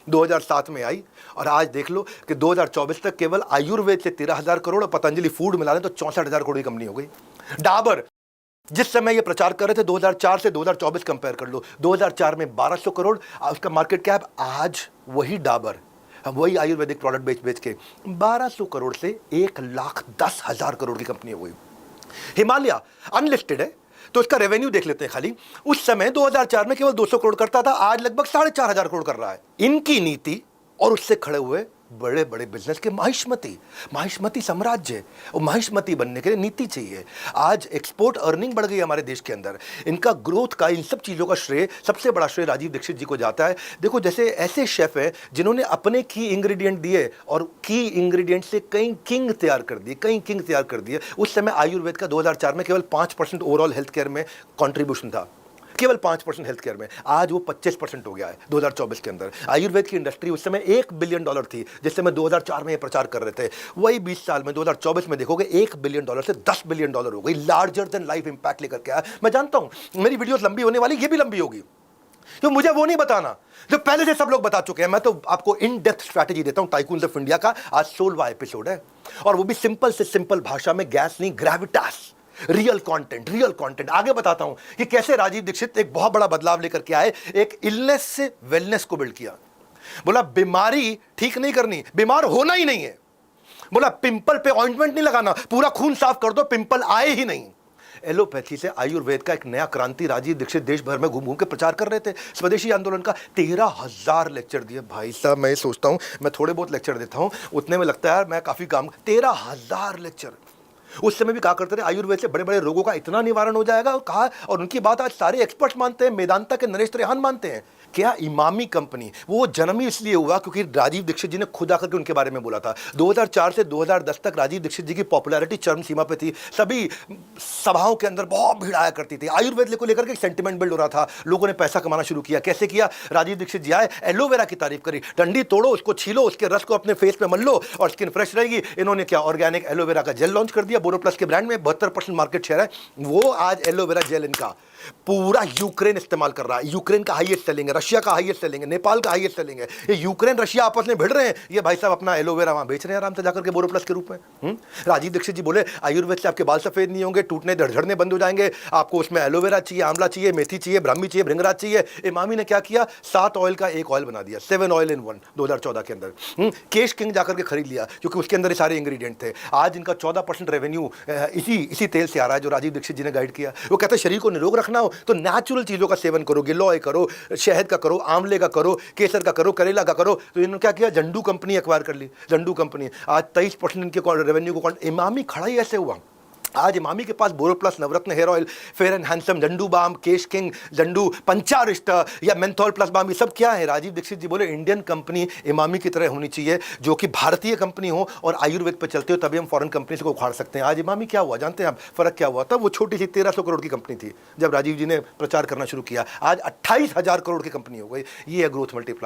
2007 में आई और आज देख लो कि 2024 तक केवल आयुर्वेद से 13,000 करोड़ और पतंजलि फूड मिला लें तो 64,000 करोड़ की कंपनी हो गई। डाबर जिस समय ये प्रचार कर रहे थे 2004 से 2024 कंपेयर कर लो, 2004 में 1200 करोड़ उसका मार्केट कैप, आज वही डाबर वही आयुर्वेदिक प्रोडक्ट बेच बेच के 1200 करोड़ से 1,10,000 करोड़ की कंपनी हो गई। हिमालय अनलिस्टेड है तो इसका रेवेन्यू देख लेते हैं खाली, उस समय 2004 में केवल 200 करोड़ करता था, आज लगभग 4,500 करोड़ कर रहा है। इनकी नीति और उससे खड़े हुए बड़े बड़े बिजनेस के माहिष्मती साम्राज्य, और माहिष्मती बनने के लिए नीति चाहिए। आज एक्सपोर्ट अर्निंग बढ़ गई हमारे देश के अंदर, इनका ग्रोथ का, इन सब चीज़ों का श्रेय, सबसे बड़ा श्रेय राजीव दीक्षित जी को जाता है। देखो जैसे ऐसे शेफ हैं जिन्होंने अपने की इंग्रेडिएंट दिए और की इंग्रेडिएंट से कई किंग तैयार कर दिए। उस समय आयुर्वेद का 2004 में केवल 5% ओवरऑल हेल्थ केयर में कॉन्ट्रीब्यूशन था, केवल 5% हेल्थ केयर में, आज वो 25% हो गया है 2024 के अंदर। आयुर्वेद की इंडस्ट्री उस समय $1 बिलियन थी जिस समय 2004 में ये प्रचार कर रहे थे, वही 20 साल में 2024 में देखोगे $1 बिलियन से $10 बिलियन हो गई, लार्जर देन लाइफ इंपैक्ट लेकर के आया। मैं जानता हूं मेरी वीडियोस लंबी होने वाली, ये भी लंबी होगी, तो मुझे वो नहीं बताना जो पहले से सब लोग बता चुके हैं। मैं तो आपको इन डेप्थ स्ट्रैटेजी देता हूं टाइकून्स ऑफ इंडिया का। आज 16वां एपिसोड है और वो भी सिंपल से सिंपल भाषा में, गैस नहीं, ग्रेविटास, रियल कंटेंट। आगे बताता हूं कि कैसे राजीव दीक्षित एक बहुत बड़ा बदलाव लेकर के आए, एक इलनेस से वेलनेस को बिल्ड किया। बोला बीमारी ठीक नहीं करनी, बीमार होना ही नहीं है। बोला पिंपल पे ऑइंटमेंट नहीं लगाना, पूरा खून साफ कर दो, पिंपल आए ही नहीं। एलोपैथी से आयुर्वेद का एक नया क्रांति राजीव दीक्षित देश भर में घूम घूम के प्रचार कर रहे थे। स्वदेशी आंदोलन का 13,000 लेक्चर दिए। भाई साहब मैं सोचता हूं मैं थोड़े बहुत लेक्चर देता हूं, उतने में लगता है यार मैं काफी काम। 13,000 लेक्चर उस समय भी कहा करते थे आयुर्वेद से बड़े बड़े रोगों का इतना निवारण हो जाएगा, और कहा, और उनकी बात आज सारे एक्सपर्ट्स मानते हैं, मेदांता के नरेश त्रेहान मानते हैं। क्या इमामी कंपनी, वो जन्म ही इसलिए हुआ क्योंकि राजीव दीक्षित जी ने खुद आकर के उनके बारे में बोला था। 2004 से 2010 तक राजीव दीक्षित जी की पॉपुलैरिटी चरम सीमा पे थी, सभी सभाओं के अंदर बहुत भीड़ आया करती थी। आयुर्वेद को लेकर के सेंटिमेंट बिल्ड हो रहा था, लोगों ने पैसा कमाना शुरू किया। कैसे किया? राजीव दीक्षित जी आए, एलोवेरा की तारीफ करी, डंडी तोड़ो, उसको छीलो, उसके रस को अपने फेस पे मल लो और स्किन फ्रेश रहेगी। इन्होंने क्या, ऑर्गेनिक एलोवेरा का जेल लॉन्च कर दिया, बोरोप्लस के ब्रांड में 72% मार्केट शेयर है। वो आज एलोवेरा जेल इनका पूरा यूक्रेन इस्तेमाल कर रहा है। यूक्रेन का हाईएस्ट सेलिंग है, रशिया का हाईएस्ट सेलिंग है, नेपाल का हाईएस्ट सेलिंग है। ये यूक्रेन रशिया आपस में भिड़ रहे हैं, ये भाई साहब अपना एलोवेरा वहां बेच रहे हैं आराम से जाकर के बोरोप्लस के रूप में। राजीव दीक्षित जी बोले आयुर्वेद से आपके बाल सफेद नहीं होंगे, टूटने झड़ने बंद हो जाएंगे, आपको उसमें एलोवेरा चाहिए, आंवला चाहिए, मेथी चाहिए, ब्राह्मी चाहिए, भृंगराज चाहिए। इमामी ने क्या किया, 7 ऑयल का एक ऑयल बना दिया, 7 ऑयल इन 1 2014 के अंदर। केश किंग जाकर के खरीद लिया क्योंकि उसके अंदर सारे इंग्रेडिएंट थे। आज इनका 14% रेवेन्यू इसी तेल से आ रहा है जो राजीव दीक्षित जी ने गाइड किया। वो कहते हैं शरीर को निरोग रखना हो तो नेचुरल चीजों का सेवन करो, गिलोय करो, शहद का करो, आंवले का करो, केसर का करो, करेला का करो। तो इन्होंने क्या किया, जंडू कंपनी एक्वायर कर ली। जंडू कंपनी आज 23% इनके रेवेन्यू को। इमामी खड़ा ही ऐसे हुआ। आज इमामी के पास Boroplus, Navratna hair oil, fair and handsome, Zandu balm, Kesh king, Zandu Pancharisht या मेंथोल प्लस बाम, ये सब क्या है? राजीव दीक्षित जी बोले इंडियन कंपनी इमामी की तरह होनी चाहिए, जो कि भारतीय कंपनी हो और आयुर्वेद पर चलते हो, तभी हम फॉरेन कंपनी से को उखाड़ सकते हैं। आज इमामी क्या हुआ जानते हैं आप? फर्क क्या हुआ? तब वो छोटी सी 1300 करोड़ की कंपनी थी जब राजीव जी ने प्रचार करना शुरू किया, आज 28,000 करोड़ की कंपनी हो गई। ये है ग्रोथ मल्टीप्लायर।